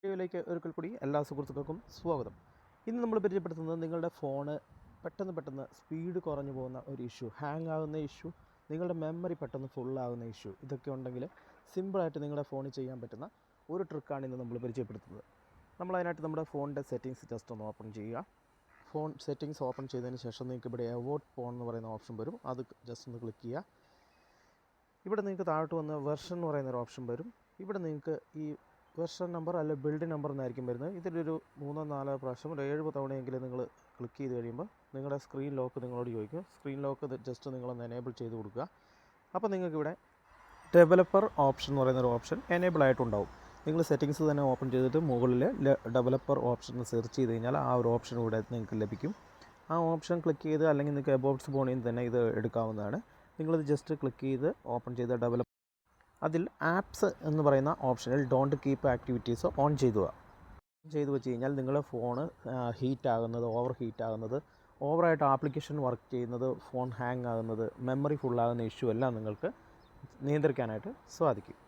വീഡിയോയിലേക്ക് ഒരിക്കൽ കൂടി എല്ലാ സുഹൃത്തുക്കൾക്കും സ്വാഗതം. ഇന്ന് നമ്മൾ പരിചയപ്പെടുത്തുന്നത് നിങ്ങളുടെ ഫോണ് പെട്ടെന്ന് സ്പീഡ് കുറഞ്ഞു പോകുന്ന ഒരു ഇഷ്യൂ, ഹാങ് ആകുന്ന ഇഷ്യൂ, നിങ്ങളുടെ മെമ്മറി പെട്ടെന്ന് ഫുള്ളാകുന്ന ഇഷ്യൂ, ഇതൊക്കെ ഉണ്ടെങ്കിൽ സിമ്പിളായിട്ട് നിങ്ങളുടെ ഫോണിൽ ചെയ്യാൻ പറ്റുന്ന ഒരു ട്രിക്കാണ് ഇന്ന് നമ്മൾ പരിചയപ്പെടുത്തുന്നത്. നമ്മളതിനായിട്ട് നമ്മുടെ ഫോണിൻ്റെ സെറ്റിങ്സ് ജസ്റ്റ് ഒന്ന് ഓപ്പൺ ചെയ്യുക. ഫോൺ സെറ്റിങ്സ് ഓപ്പൺ ചെയ്തതിന് ശേഷം നിങ്ങൾക്ക് ഇവിടെ എവോട്ട് ഫോൺ എന്ന് പറയുന്ന ഓപ്ഷൻ വരും. അത് ജസ്റ്റ് ഒന്ന് ക്ലിക്ക് ചെയ്യുക. ഇവിടെ നിങ്ങൾക്ക് താഴോട്ട് വന്ന് വെർഷൻ എന്ന് പറയുന്നൊരു ഓപ്ഷൻ വരും. ഇവിടെ നിങ്ങൾക്ക് ഈ വെർഷൻ നമ്പർ അല്ലെങ്കിൽ ബിൽഡ് നമ്പർ എന്നായിരിക്കും വരുന്നത്. ഇതിലൊരു 3-4 പ്രാവശ്യം ഒരു 7 തവണയെങ്കിലും നിങ്ങൾ ക്ലിക്ക് ചെയ്ത് കഴിയുമ്പോൾ നിങ്ങളുടെ സ്ക്രീൻ ലോക്ക് നിങ്ങളോട് ചോദിക്കും. സ്ക്രീൻ ലോക്ക് ജസ്റ്റ് നിങ്ങളൊന്ന് എനേബിൾ ചെയ്ത് കൊടുക്കുക. അപ്പോൾ നിങ്ങൾക്കിവിടെ ഡെവലപ്പർ ഓപ്ഷൻ എന്ന് പറയുന്നൊരു ഓപ്ഷൻ എനേബിൾ ആയിട്ടുണ്ടാവും. നിങ്ങൾ സെറ്റിങ്സ് തന്നെ ഓപ്പൺ ചെയ്തിട്ട് മുകളിൽ ഡെവലപ്പർ ഓപ്ഷൻ സെർച്ച് ചെയ്ത് കഴിഞ്ഞാൽ ആ ഒരു ഓപ്ഷൻ ഇവിടെ നിങ്ങൾക്ക് ലഭിക്കും. ആ ഓപ്ഷൻ ക്ലിക്ക് ചെയ്ത് അല്ലെങ്കിൽ നിങ്ങൾക്ക് എബോട്ട്സ് ഫോണിൽ നിന്ന് തന്നെ ഇത് എടുക്കാവുന്നതാണ്. നിങ്ങളിത് ജസ്റ്റ് ക്ലിക്ക് ചെയ്ത് ഓപ്പൺ ചെയ്ത് ഡെവലപ്പ് അതിൽ ആപ്സ് എന്ന് പറയുന്ന ഓപ്ഷനിൽ ഡോണ്ട് കീപ്പ് ആക്ടിവിറ്റീസ് ഓൺ ചെയ്തു വെച്ച് കഴിഞ്ഞാൽ നിങ്ങളുടെ ഫോണ് ഹീറ്റ് ആകുന്നത്, ഓവർ ഹീറ്റ് ആകുന്നത്, ഓവറായിട്ട് ആപ്ലിക്കേഷൻ വർക്ക് ചെയ്യുന്നത്, ഫോൺ ഹാങ് ആകുന്നത്, മെമ്മറി ഫുള്ളാകുന്ന ഇഷ്യൂ എല്ലാം നിങ്ങൾക്ക് നിയന്ത്രിക്കാനായിട്ട് സാധിക്കും.